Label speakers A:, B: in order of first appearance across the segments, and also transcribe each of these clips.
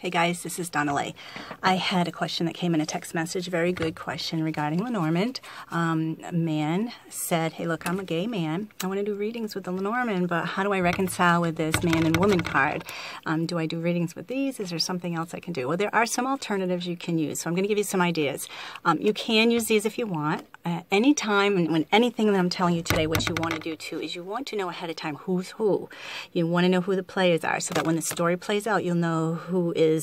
A: Hey guys, this is Donna Lay. I had a question that came in a text message, very good question regarding Lenormand. A man said, hey look, I'm a gay man. I want to do readings with the Lenormand, but how do I reconcile with this man and woman card? Do I do readings with these? Is there something else I can do? Well, there are some alternatives you can use, so I'm going to give you some ideas. You can use these if you want. Anytime, and when anything that I'm telling you today, what you want to do too is you want to know ahead of time who's who. You want to know who the players are so that when the story plays out, you'll know who is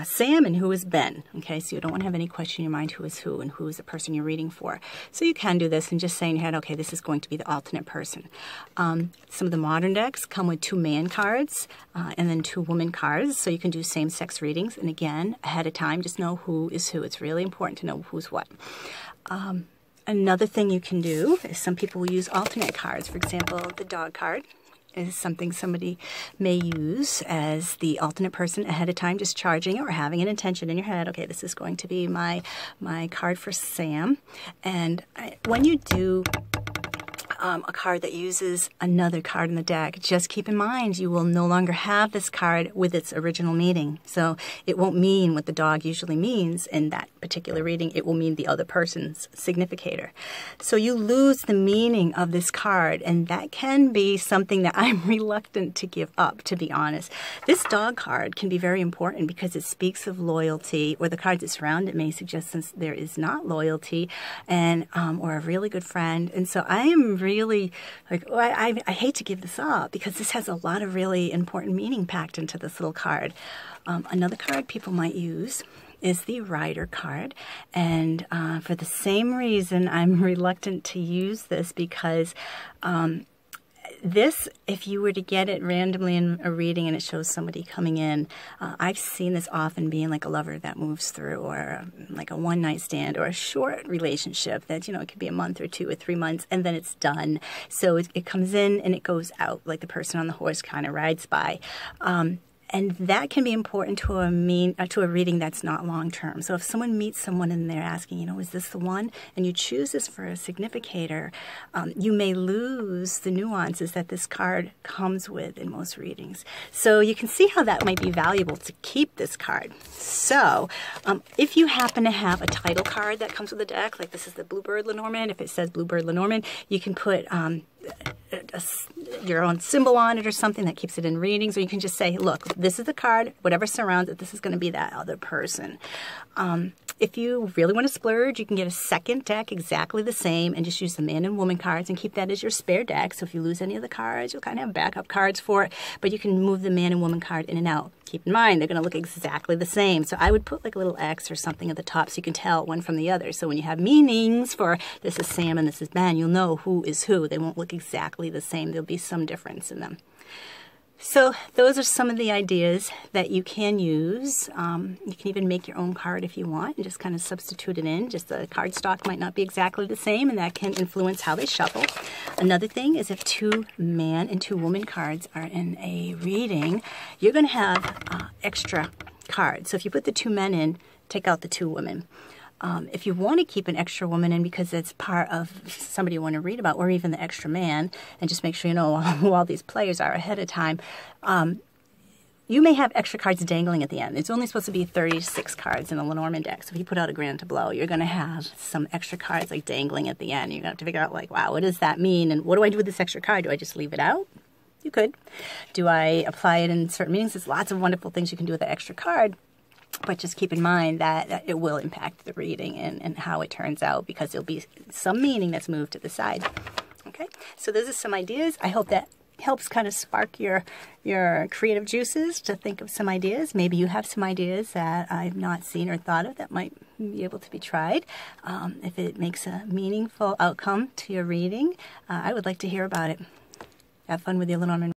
A: Sam and who is Ben. Okay, so you don't want to have any question in your mind who is who and who is the person you're reading for. So you can do this and just say in your head, okay, this is going to be the alternate person. Some of the modern decks come with 2 man cards and then 2 woman cards, so you can do same-sex readings. And again, ahead of time, just know who is who. It's really important to know who's what. Another thing you can do is some people will use alternate cards. For example, the dog card is something somebody may use as the alternate person ahead of time, just charging it or having an intention in your head. Okay, this is going to be my card for Sam. And when you do a card that uses another card in the deck, just keep in mind you will no longer have this card with its original meaning. So it won't mean what the dog usually means in that particular reading. It will mean the other person's significator. So you lose the meaning of this card, and that can be something that I'm reluctant to give up, to be honest. This dog card can be very important because it speaks of loyalty, or the cards that surround it may suggest since there is not loyalty, and or a really good friend. And so I am really like, oh, I hate to give this up because this has a lot of really important meaning packed into this little card. Another card people might use is the Rider card, and for the same reason I'm reluctant to use this, because this, if you were to get it randomly in a reading and it shows somebody coming in, I've seen this often being like a lover that moves through, or like a one-night stand, or a short relationship that, you know, it could be a month or 2 or 3 months and then it's done. So it comes in and it goes out, like the person on the horse kind of rides by. And that can be important to a reading that's not long-term. So if someone meets someone and they're asking, you know, is this the one? And you choose this for a significator, you may lose the nuances that this card comes with in most readings. So you can see how that might be valuable to keep this card. So if you happen to have a title card that comes with the deck, like this is the Bluebird Lenormand, if it says Bluebird Lenormand, you can put your own symbol on it or something that keeps it in readings, or you can just say, look, this is the card, whatever surrounds it, this is going to be that other person. If you really want to splurge, you can get a second deck exactly the same and just use the man and woman cards and keep that as your spare deck. So if you lose any of the cards, you'll kind of have backup cards for it, but you can move the man and woman card in and out. Keep in mind, they're going to look exactly the same. So I would put like a little X or something at the top so you can tell one from the other. So when you have meanings for this is Sam and this is Ben, you'll know who is who. They won't look exactly the same. There'll be some difference in them. So those are some of the ideas that you can use. You can even make your own card if you want and just kind of substitute it in. Just the card stock might not be exactly the same, and that can influence how they shuffle. Another thing is if 2 man and 2 woman cards are in a reading, you're going to have extra cards. So if you put the 2 men in, take out the 2 women. If you want to keep an extra woman in because it's part of somebody you want to read about, or even the extra man, and just make sure you know who all these players are ahead of time, you may have extra cards dangling at the end. It's only supposed to be 36 cards in a Lenormand deck, so if you put out a grand tableau, you're going to have some extra cards like dangling at the end. You're going to have to figure out, like, wow, what does that mean, and what do I do with this extra card? Do I just leave it out? You could. Do I apply it in certain meanings? There's lots of wonderful things you can do with the extra card. But just keep in mind that it will impact the reading and how it turns out, because there'll be some meaning that's moved to the side. Okay, so those are some ideas. I hope that helps kind of spark your creative juices to think of some ideas. Maybe you have some ideas that I've not seen or thought of that might be able to be tried. If it makes a meaningful outcome to your reading, I would like to hear about it. Have fun with your Lenormand.